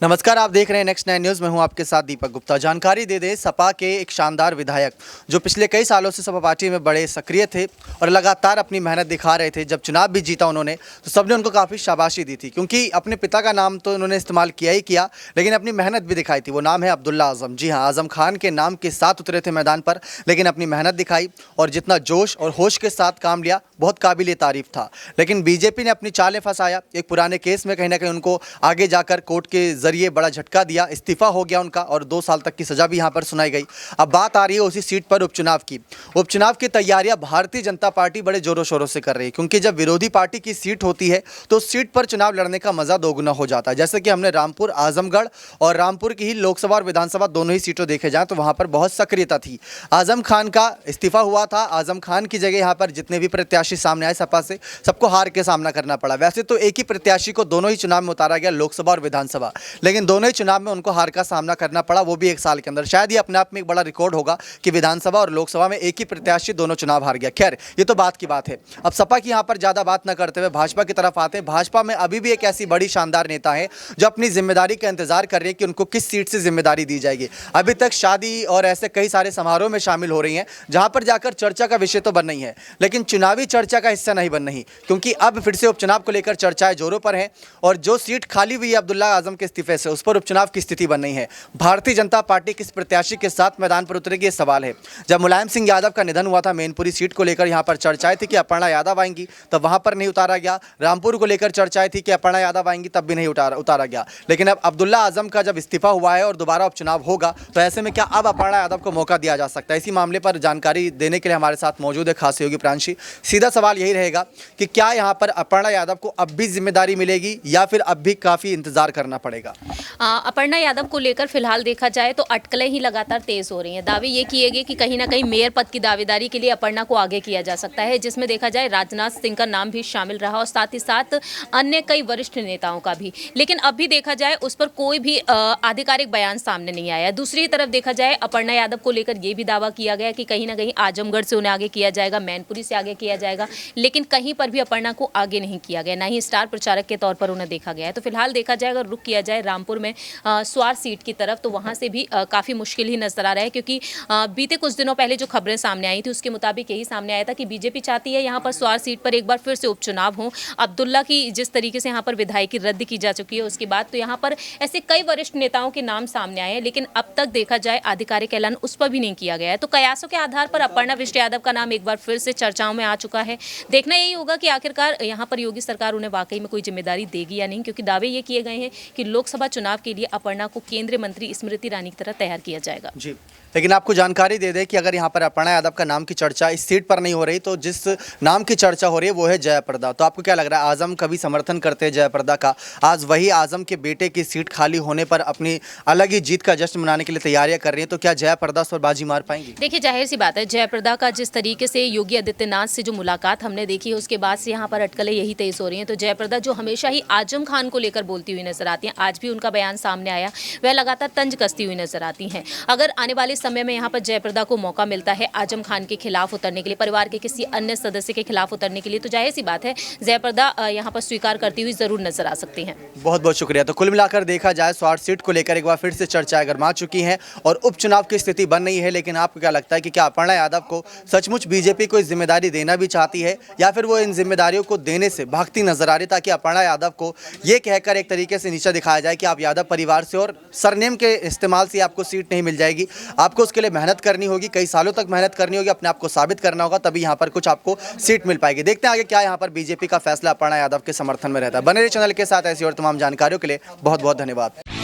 नमस्कार, आप देख रहे हैं नेक्स्ट 9 न्यूज़। मैं हूं आपके साथ दीपक गुप्ता। जानकारी दे दें, सपा के एक शानदार विधायक जो पिछले कई सालों से सपा पार्टी में बड़े सक्रिय थे और लगातार अपनी मेहनत दिखा रहे थे। जब चुनाव भी जीता उन्होंने तो सबने उनको काफ़ी शाबाशी दी थी, क्योंकि अपने पिता का नाम तो उन्होंने इस्तेमाल किया ही किया, लेकिन अपनी मेहनत भी दिखाई थी। वो नाम है अब्दुल्ला आज़म। जी हाँ, आज़म खान के नाम के साथ उतरे थे मैदान पर, लेकिन अपनी मेहनत दिखाई और जितना जोश और होश के साथ काम लिया, बहुत काबिल तारीफ था। लेकिन बीजेपी ने अपनी चालें फंसाया। एक पुराने केस में कहीं ना कहीं उनको आगे जाकर कोर्ट के जरिए बड़ा झटका दिया, इस्तीफा हो गया उनका और 2 साल तक की सजा भी यहाँ पर सुनाई गई। अब बात आ रही है उसी सीट पर उपचुनाव की। उपचुनाव की तैयारियां भारतीय जनता पार्टी बड़े जोरों शोरों से कर रही है, क्योंकि जब विरोधी पार्टी की सीट होती है तो उस सीट पर चुनाव लड़ने का मजा दोगुना हो जाता है। जैसे कि हमने रामपुर, आजमगढ़ और रामपुर की ही लोकसभा और विधानसभा दोनों ही सीटों देखे जाए तो वहां पर बहुत सक्रियता थी। आजम खान का इस्तीफा हुआ था। आजम खान की जगह यहाँ पर जितने भी प्रत्याशी सामने आए सपा से, सबको हार के सामना करना पड़ा। वैसे तो एक ही प्रत्याशी को दोनों ही चुनाव में उतारा गया, लोकसभा और विधानसभा, लेकिन दोनों ही चुनाव में उनको हार का सामना करना पड़ा, वो भी 1 साल के अंदर। शायद ये अपने आप में एक बड़ा रिकॉर्ड होगा कि विधानसभा और लोकसभा में एक ही प्रत्याशी दोनों चुनाव हार गया। खैर, ये तो बात की बात है। अब सपा की यहाँ पर ज़्यादा बात न करते हुए भाजपा की तरफ आते हैं। भाजपा में अभी भी एक ऐसी बड़ी शानदार नेता है जो अपनी जिम्मेदारी का इंतजार कर रही है कि उनको किस सीट से जिम्मेदारी दी जाएगी। अभी तक शादी और ऐसे कई सारे समारोह में शामिल हो रही हैं, जहाँ पर जाकर चर्चा का विषय तो बन रही है, लेकिन चुनावी चर्चा का हिस्सा नहीं बन रही, क्योंकि अब फिर से उपचुनाव को लेकर चर्चाएं जोरों पर हैं और जो सीट खाली हुई है अब्दुल्ला आजम के इस्तीफे से, उस पर उपचुनाव की स्थिति बन रही है। भारतीय जनता पार्टी किस प्रत्याशी के साथ मैदान पर उतरेगी, ये सवाल है। जब मुलायम सिंह यादव का निधन हुआ था, मैनपुरी सीट को लेकर यहाँ पर चर्चाएं थी कि अपर्णा यादव आएंगी, तब वहां पर नहीं उतारा गया। रामपुर को लेकर चर्चाएं थी कि अपर्णा यादव आएंगी, तब भी नहीं उतारा गया। लेकिन अब अब्दुल्ला आजम का जब इस्तीफा हुआ है और दोबारा उपचुनाव होगा, तो ऐसे में क्या अब अपर्णा यादव को मौका दिया जा सकता है? इसी मामले पर जानकारी देने के लिए हमारे साथ मौजूद है खास सहयोगी प्रांशी। सीधा सवाल यही रहेगा कि क्या यहाँ पर अपर्णा यादव को अब भी जिम्मेदारी मिलेगी या फिर अब भी काफ़ी इंतजार करना पड़ेगा? अपर्णा यादव को लेकर फिलहाल देखा जाए तो अटकलें ही लगातार तेज हो रही हैं। दावे ये किए गए कि कहीं ना कहीं मेयर पद की दावेदारी के लिए अपर्णा को आगे किया जा सकता है, जिसमें देखा जाए राजनाथ सिंह का नाम भी शामिल रहा और साथ ही साथ अन्य कई वरिष्ठ नेताओं का भी। लेकिन अब भी देखा जाए उस पर कोई भी आधिकारिक बयान सामने नहीं आया। दूसरी तरफ देखा जाए अपर्णा यादव को लेकर यह भी दावा किया गया कि कहीं ना कहीं आजमगढ़ से उन्हें आगे किया जाएगा, मैनपुरी से आगे किया जाएगा, लेकिन कहीं पर भी अपर्णा को आगे नहीं किया गया, ना ही स्टार प्रचारक के तौर पर उन्हें देखा गया है। तो फिलहाल देखा जाए अगर रुख किया जाए रामपुर में स्वार सीट की तरफ, तो वहां से भी काफ़ी मुश्किल ही नजर आ रहा है, क्योंकि बीते कुछ दिनों पहले जो खबरें सामने आई थी उसके मुताबिक यही सामने आया था कि बीजेपी चाहती है यहाँ पर स्वार सीट पर एक बार फिर से उपचुनाव हो। अब्दुल्ला की जिस तरीके से यहाँ पर विधायकी रद्द की जा चुकी है उसके बाद तो यहाँ पर ऐसे कई वरिष्ठ नेताओं के नाम सामने आए हैं, लेकिन अब तक देखा जाए आधिकारिक ऐलान उस पर भी नहीं किया गया है। तो कयासों के आधार पर अपर्णा विष्ट यादव का नाम एक बार फिर से चर्चाओं में आ चुका है। देखना यही होगा कि आखिरकार यहाँ पर योगी सरकार उन्हें वाकई में कोई जिम्मेदारी देगी या नहीं, क्योंकि दावे ये किए गए हैं कि लोकसभा चुनाव के लिए अपर्णा को केंद्रीय मंत्री स्मृति ईरानी की तरह तैयार किया जाएगा। जी, लेकिन आपको जानकारी दे दें कि अगर यहाँ पर अपर्णा यादव का नाम की चर्चा इस सीट पर नहीं हो रही, तो जिस नाम की चर्चा हो रही है वो है जयाप्रदा। तो आपको क्या लग रहा है, आजम कभी समर्थन करते हैं जयाप्रदा का, आज वही आजम के बेटे की सीट खाली होने पर अपनी अलग ही जीत का जश्न मनाने के लिए तैयारियां कर रही है, तो क्या जयाप्रदा उस पर बाजी मार पाएंगी? देखिए, जाहिर सी बात है, जयाप्रदा का जिस तरीके से योगी आदित्यनाथ से जो मुलाकात हमने देखी है उसके बाद से यहाँ पर अटकलें यही तेज हो रही हैं। तो जयाप्रदा जो हमेशा ही आजम खान को लेकर बोलती हुई नजर आती हैं, आज भी उनका बयान सामने आया, वह लगातार तंज कसती हुई नजर आती हैं। अगर आने वाले समय में यहाँ पर जयाप्रदा को मौका मिलता है आजम खान के खिलाफ उतरने के लिए, परिवार के किसी अन्य सदस्य के खिलाफ उतरने के लिए, तो जाहिर सी बात है जयाप्रदा यहाँ पर स्वीकार करती हुई जरूर नजर आ सकती हैं। बहुत बहुत शुक्रिया। तो कुल मिलाकर देखा जाए स्वार सीट को लेकर एक बार फिर से चर्चाएं गरमा चुकी हैं और उपचुनाव की स्थिति बन रही है, लेकिन आपको क्या लगता है कि क्या अपर्णा यादव को सचमुच बीजेपी को इस जिम्मेदारी देना भी चाहती है, या फिर वो इन जिम्मेदारियों को देने से भागती नजर आ रही, ताकि अपर्णा यादव को ये कहकर एक तरीके से नीचा दिखाया जाए कि आप यादव परिवार से और सरनेम के इस्तेमाल से आपको सीट नहीं मिल जाएगी, आपको उसके लिए मेहनत करनी होगी, कई सालों तक मेहनत करनी होगी, अपने आप को साबित करना होगा, तभी यहाँ पर कुछ आपको सीट मिल पाएगी। देखते हैं आगे क्या यहाँ पर बीजेपी का फैसला अपर्णा यादव के समर्थन में रहता है। बने रहिए चैनल के साथ, ऐसी और तमाम जानकारियों के लिए बहुत बहुत धन्यवाद।